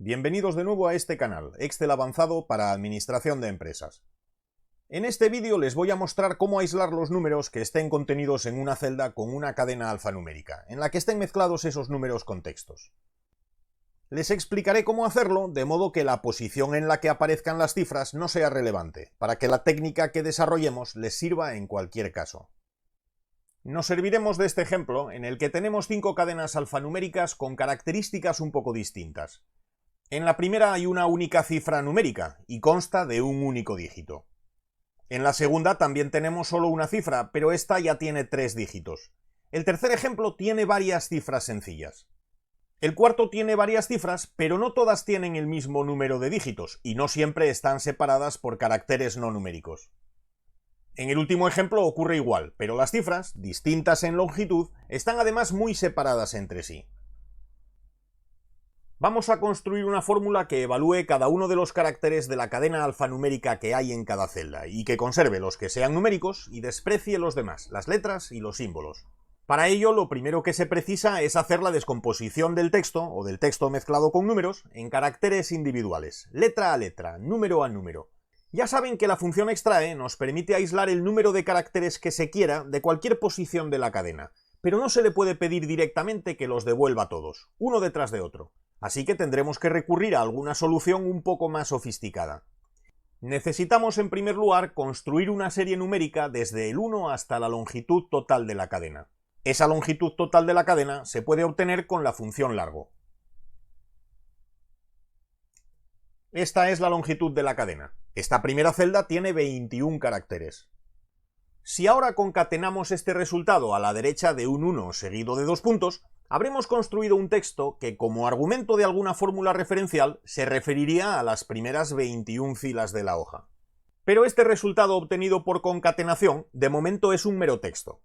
Bienvenidos de nuevo a este canal, Excel avanzado para administración de empresas. En este vídeo les voy a mostrar cómo aislar los números que estén contenidos en una celda con una cadena alfanumérica, en la que estén mezclados esos números con textos. Les explicaré cómo hacerlo de modo que la posición en la que aparezcan las cifras no sea relevante, para que la técnica que desarrollemos les sirva en cualquier caso. Nos serviremos de este ejemplo en el que tenemos 5 cadenas alfanuméricas con características un poco distintas. En la primera hay una única cifra numérica y consta de un único dígito. En la segunda también tenemos solo una cifra, pero esta ya tiene 3 dígitos. El tercer ejemplo tiene varias cifras sencillas. El cuarto tiene varias cifras, pero no todas tienen el mismo número de dígitos y no siempre están separadas por caracteres no numéricos. En el último ejemplo ocurre igual, pero las cifras, distintas en longitud, están además muy separadas entre sí. Vamos a construir una fórmula que evalúe cada uno de los caracteres de la cadena alfanumérica que hay en cada celda y que conserve los que sean numéricos y desprecie los demás, las letras y los símbolos. Para ello, lo primero que se precisa es hacer la descomposición del texto, o del texto mezclado con números, en caracteres individuales, letra a letra, número a número. Ya saben que la función extrae nos permite aislar el número de caracteres que se quiera de cualquier posición de la cadena, pero no se le puede pedir directamente que los devuelva todos, uno detrás de otro. Así que tendremos que recurrir a alguna solución un poco más sofisticada. Necesitamos en primer lugar construir una serie numérica desde el 1 hasta la longitud total de la cadena. Esa longitud total de la cadena se puede obtener con la función largo. Esta es la longitud de la cadena. Esta primera celda tiene 21 caracteres. Si ahora concatenamos este resultado a la derecha de un 1 seguido de 2 puntos, habremos construido un texto que, como argumento de alguna fórmula referencial, se referiría a las primeras 21 filas de la hoja. Pero este resultado obtenido por concatenación, de momento es un mero texto.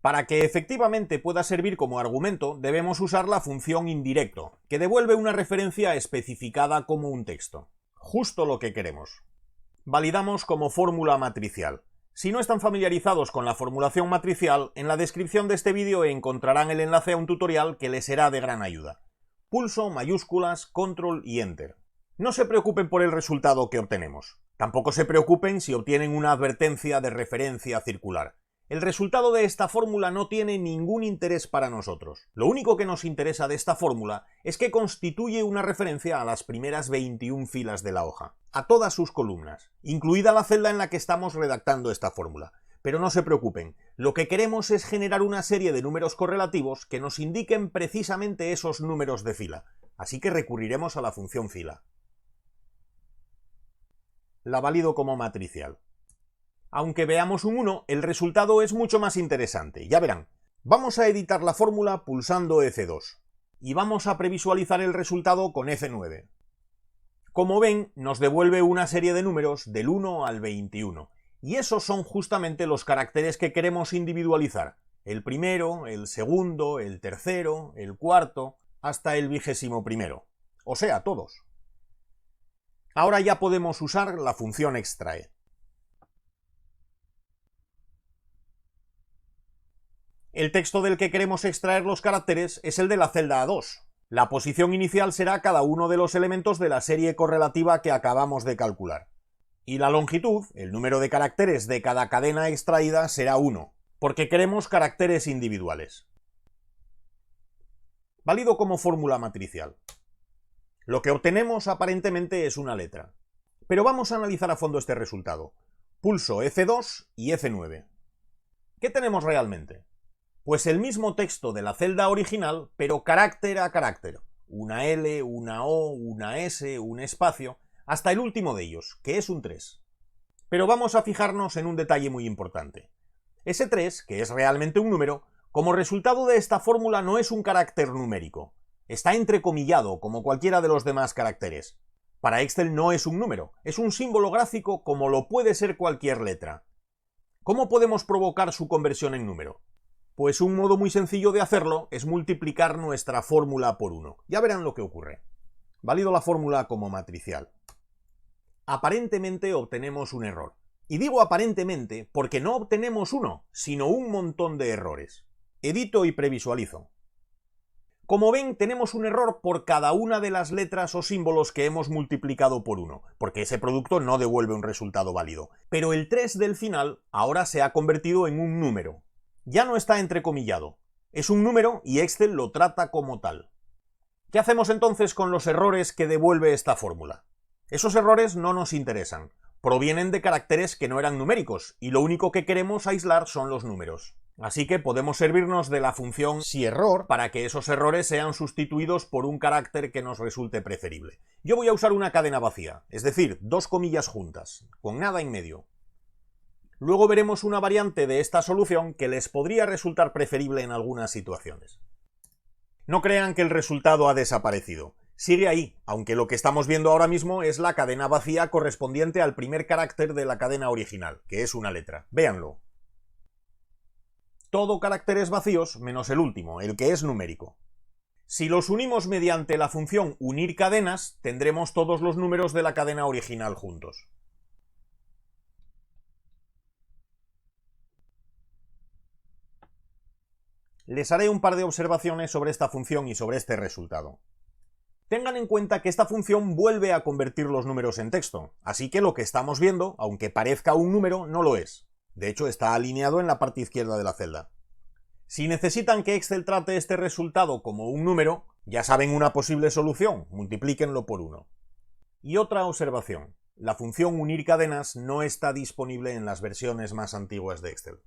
Para que efectivamente pueda servir como argumento, debemos usar la función indirecto, que devuelve una referencia especificada como un texto. Justo lo que queremos. Validamos como fórmula matricial. Si no están familiarizados con la formulación matricial, en la descripción de este vídeo encontrarán el enlace a un tutorial que les será de gran ayuda. Pulso, mayúsculas, control y enter. No se preocupen por el resultado que obtenemos. Tampoco se preocupen si obtienen una advertencia de referencia circular. El resultado de esta fórmula no tiene ningún interés para nosotros. Lo único que nos interesa de esta fórmula es que constituye una referencia a las primeras 21 filas de la hoja, a todas sus columnas, incluida la celda en la que estamos redactando esta fórmula. Pero no se preocupen, lo que queremos es generar una serie de números correlativos que nos indiquen precisamente esos números de fila, así que recurriremos a la función fila. La valido como matricial. Aunque veamos un 1, el resultado es mucho más interesante, ya verán. Vamos a editar la fórmula pulsando F2 y vamos a previsualizar el resultado con F9. Como ven, nos devuelve una serie de números del 1 al 21, y esos son justamente los caracteres que queremos individualizar. El primero, el segundo, el tercero, el cuarto, hasta el 21º, o sea, todos. Ahora ya podemos usar la función extrae. El texto del que queremos extraer los caracteres es el de la celda A2. La posición inicial será cada uno de los elementos de la serie correlativa que acabamos de calcular. Y la longitud, el número de caracteres de cada cadena extraída, será 1, porque queremos caracteres individuales. Válido como fórmula matricial. Lo que obtenemos aparentemente es una letra. Pero vamos a analizar a fondo este resultado. Pulso F2 y F9. ¿Qué tenemos realmente? Pues el mismo texto de la celda original, pero carácter a carácter. Una L, una O, una S, un espacio, hasta el último de ellos, que es un 3. Pero vamos a fijarnos en un detalle muy importante. Ese 3, que es realmente un número, como resultado de esta fórmula no es un carácter numérico. Está entrecomillado, como cualquiera de los demás caracteres. Para Excel no es un número, es un símbolo gráfico como lo puede ser cualquier letra. ¿Cómo podemos provocar su conversión en número? Pues un modo muy sencillo de hacerlo es multiplicar nuestra fórmula por 1. Ya verán lo que ocurre. Valido la fórmula como matricial. Aparentemente obtenemos un error. Y digo aparentemente porque no obtenemos uno, sino un montón de errores. Edito y previsualizo. Como ven, tenemos un error por cada una de las letras o símbolos que hemos multiplicado por 1, porque ese producto no devuelve un resultado válido. Pero el 3 del final ahora se ha convertido en un número. Ya no está entrecomillado. Es un número y Excel lo trata como tal. ¿Qué hacemos entonces con los errores que devuelve esta fórmula? Esos errores no nos interesan. Provienen de caracteres que no eran numéricos, y lo único que queremos aislar son los números. Así que podemos servirnos de la función SIERROR para que esos errores sean sustituidos por un carácter que nos resulte preferible. Yo voy a usar una cadena vacía, es decir, dos comillas juntas, con nada en medio. Luego veremos una variante de esta solución que les podría resultar preferible en algunas situaciones. No crean que el resultado ha desaparecido. Sigue ahí, aunque lo que estamos viendo ahora mismo es la cadena vacía correspondiente al primer carácter de la cadena original, que es una letra. Véanlo. Todo caracteres vacíos menos el último, el que es numérico. Si los unimos mediante la función unir cadenas, tendremos todos los números de la cadena original juntos. Les haré un par de observaciones sobre esta función y sobre este resultado. Tengan en cuenta que esta función vuelve a convertir los números en texto, así que lo que estamos viendo, aunque parezca un número, no lo es. De hecho, está alineado en la parte izquierda de la celda. Si necesitan que Excel trate este resultado como un número, ya saben una posible solución, multiplíquenlo por 1. Y otra observación, la función unir cadenas no está disponible en las versiones más antiguas de Excel.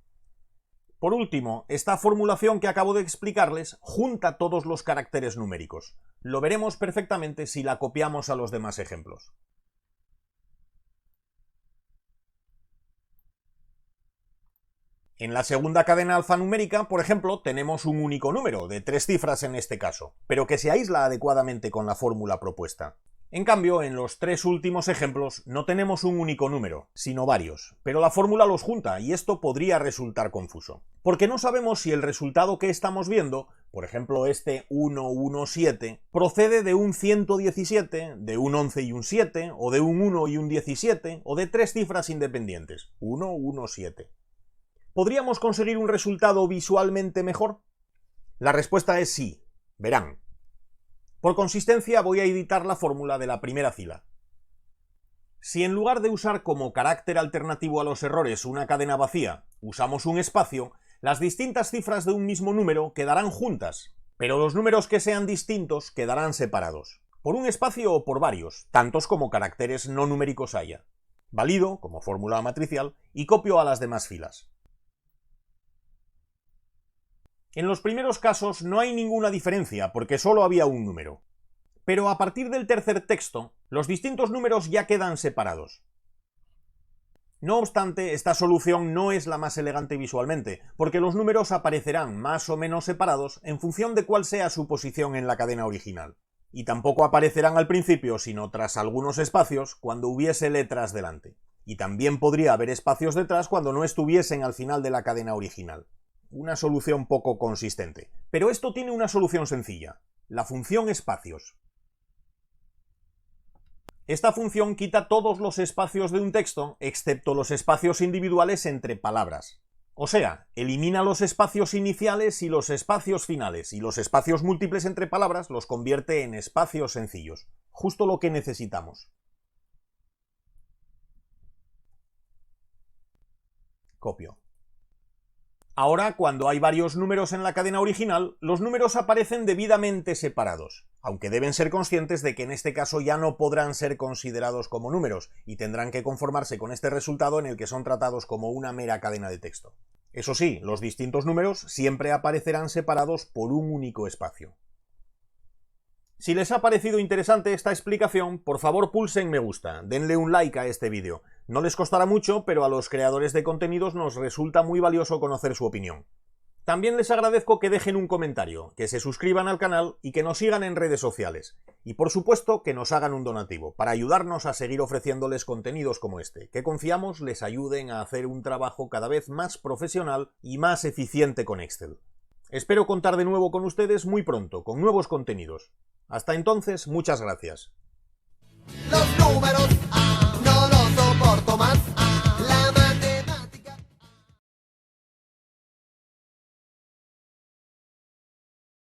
Por último, esta formulación que acabo de explicarles junta todos los caracteres numéricos. Lo veremos perfectamente si la copiamos a los demás ejemplos. En la segunda cadena alfanumérica, por ejemplo, tenemos un único número, de 3 cifras en este caso, pero que se aísla adecuadamente con la fórmula propuesta. En cambio, en los 3 últimos ejemplos no tenemos un único número, sino varios, pero la fórmula los junta y esto podría resultar confuso. Porque no sabemos si el resultado que estamos viendo, por ejemplo este 117, procede de un 117, de un 11 y un 7, o de un 1 y un 17, o de 3 cifras independientes, 117. ¿Podríamos conseguir un resultado visualmente mejor? La respuesta es sí. Verán. Por consistencia voy a editar la fórmula de la primera fila. Si en lugar de usar como carácter alternativo a los errores una cadena vacía, usamos un espacio, las distintas cifras de un mismo número quedarán juntas, pero los números que sean distintos quedarán separados, por un espacio o por varios, tantos como caracteres no numéricos haya. Valido, como fórmula matricial, y copio a las demás filas. En los primeros casos no hay ninguna diferencia porque solo había un número. Pero a partir del tercer texto, los distintos números ya quedan separados. No obstante, esta solución no es la más elegante visualmente, porque los números aparecerán más o menos separados en función de cuál sea su posición en la cadena original. Y tampoco aparecerán al principio, sino tras algunos espacios, cuando hubiese letras delante. Y también podría haber espacios detrás cuando no estuviesen al final de la cadena original. Una solución poco consistente. Pero esto tiene una solución sencilla, la función espacios. Esta función quita todos los espacios de un texto, excepto los espacios individuales entre palabras. O sea, elimina los espacios iniciales y los espacios finales, y los espacios múltiples entre palabras los convierte en espacios sencillos. Justo lo que necesitamos. Copio. Ahora, cuando hay varios números en la cadena original, los números aparecen debidamente separados, aunque deben ser conscientes de que en este caso ya no podrán ser considerados como números y tendrán que conformarse con este resultado en el que son tratados como una mera cadena de texto. Eso sí, los distintos números siempre aparecerán separados por un único espacio. Si les ha parecido interesante esta explicación, por favor pulsen me gusta, denle un like a este vídeo. No les costará mucho, pero a los creadores de contenidos nos resulta muy valioso conocer su opinión. También les agradezco que dejen un comentario, que se suscriban al canal y que nos sigan en redes sociales. Y por supuesto que nos hagan un donativo, para ayudarnos a seguir ofreciéndoles contenidos como este, que confiamos les ayuden a hacer un trabajo cada vez más profesional y más eficiente con Excel. Espero contar de nuevo con ustedes muy pronto, con nuevos contenidos. Hasta entonces, muchas gracias. Los números, no los soporto más.